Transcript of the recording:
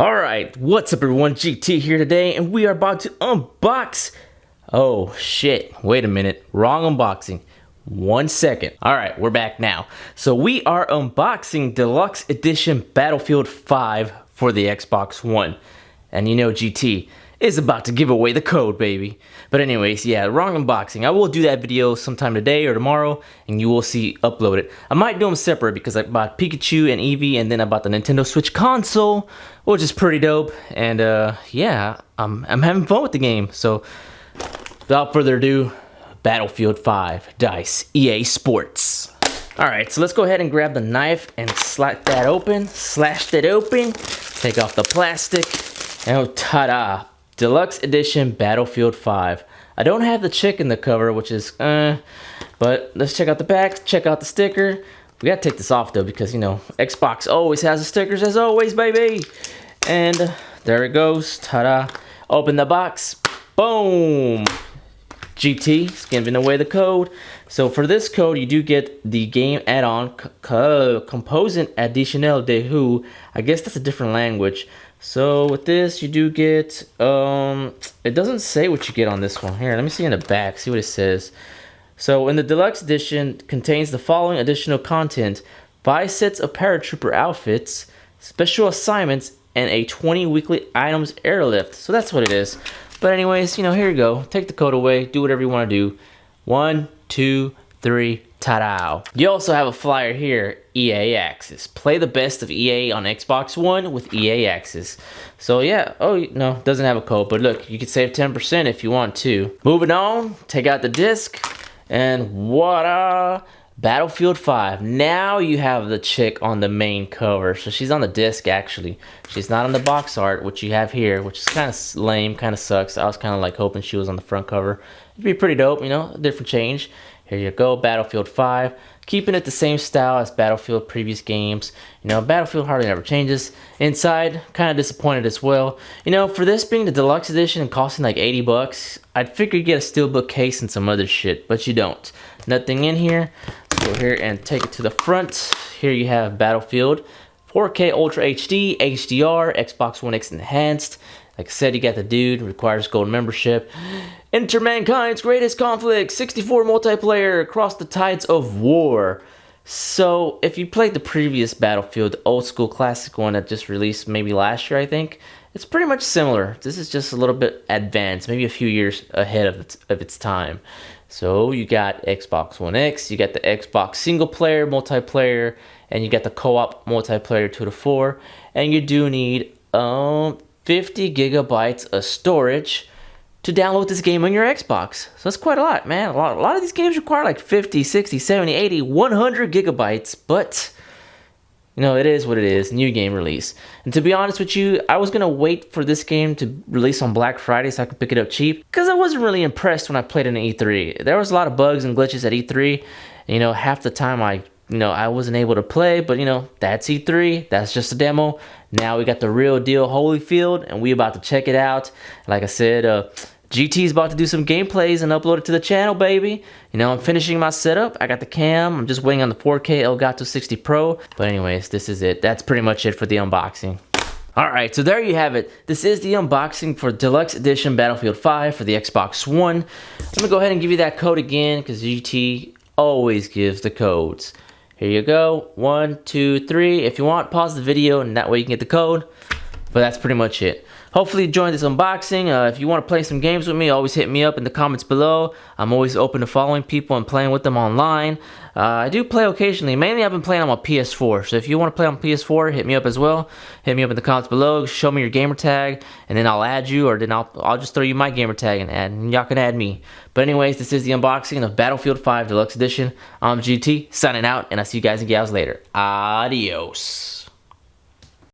Alright, what's up everyone, GT here today, and we are about to unbox... Oh shit, wait a minute, wrong unboxing. 1 second. Alright, we're back now. So we are unboxing Deluxe Edition Battlefield 5 for the Xbox One. And you know GT is about to give away the code, baby. But anyways, yeah, wrong unboxing. I will do that video sometime today or tomorrow, and you will see uploaded. I might do them separate because I bought Pikachu and Eevee, and then I bought the Nintendo Switch console, which is pretty dope. And yeah, I'm having fun with the game. So without further ado, Battlefield 5 DICE EA Sports. Alright, so let's go ahead and grab the knife and slash that open. Take off the plastic. And oh, ta-da! Deluxe Edition Battlefield 5. I don't have the chick in the cover, which is but let's check out the back, check out the sticker. We gotta take this off though, because you know, Xbox always has the stickers as always, baby. And there it goes, ta-da. Open the box, boom! GT, giving away the code. So for this code, you do get the game add-on, Composant Additionnel de Who. I guess that's a different language. So with this, you do get, it doesn't say what you get on this one. Here, let me see in the back, see what it says. So in the Deluxe Edition, contains the following additional content: 5 sets of paratrooper outfits, special assignments, and a 20 weekly items airlift. So that's what it is. But anyways, you know, here you go. Take the code away, do whatever you want to do. 1, 2, 3, ta-da! You also have a flyer here, EA Access. Play the best of EA on Xbox One with EA Access. So yeah, oh no, doesn't have a code, but look, you can save 10% if you want to. Moving on, take out the disc, and voila! Battlefield 5. Now you have the chick on the main cover. So she's on the disc actually. She's not on the box art, which you have here, which is kind of lame, kind of sucks. I was kind of like hoping she was on the front cover. It'd be pretty dope, you know, a different change. Here you go, Battlefield 5. Keeping it the same style as Battlefield previous games. You know, Battlefield hardly ever changes. Inside, kind of disappointed as well. You know, for this being the Deluxe Edition and costing like 80 bucks, I'd figure you get a steelbook case and some other shit, but you don't. Nothing in here. Go here and take it to the front. Here you have Battlefield 4K Ultra HD, HDR, Xbox One X Enhanced. Like I said, you got the dude, requires gold membership. Enter mankind's greatest conflict, 64 multiplayer across the tides of war. So if you played the previous Battlefield, the old school classic one that just released maybe last year, I think, it's pretty much similar. This is just a little bit advanced, maybe a few years ahead of its time. So you got Xbox One X, you got the Xbox single player, multiplayer, and you got the co-op multiplayer 2 to 4. And you do need 50 gigabytes of storage to download this game on your Xbox. So that's quite a lot, man. A lot of these games require like 50, 60, 70, 80, 100 gigabytes, but you know, it is what it is, new game release. And to be honest with you, I was gonna wait for this game to release on Black Friday so I could pick it up cheap, because I wasn't really impressed when I played it in E3. There was a lot of bugs and glitches at E3. You know, half the time I wasn't able to play, but you know, that's E3, that's just a demo. Now we got the real deal Holyfield, and we about to check it out. Like I said, GT's about to do some gameplays and upload it to the channel, baby. You know, I'm finishing my setup. I got the cam. I'm just waiting on the 4K Elgato 60 Pro. But anyways, this is it. That's pretty much it for the unboxing. Alright, so there you have it. This is the unboxing for Deluxe Edition Battlefield 5 for the Xbox One. Let me go ahead and give you that code again, because GT always gives the codes. Here you go. 1, 2, 3. If you want, pause the video, and that way you can get the code. But that's pretty much it. Hopefully you enjoyed this unboxing. If you want to play some games with me, always hit me up in the comments below. I'm always open to following people and playing with them online. I do play occasionally. Mainly I've been playing on my PS4. So if you want to play on PS4, hit me up as well. Hit me up in the comments below. Show me your gamer tag, and then I'll add you, or then I'll just throw you my gamer tag and y'all can add me. But anyways, this is the unboxing of Battlefield 5 Deluxe Edition. I'm GT, signing out, and I'll see you guys and gals later. Adios.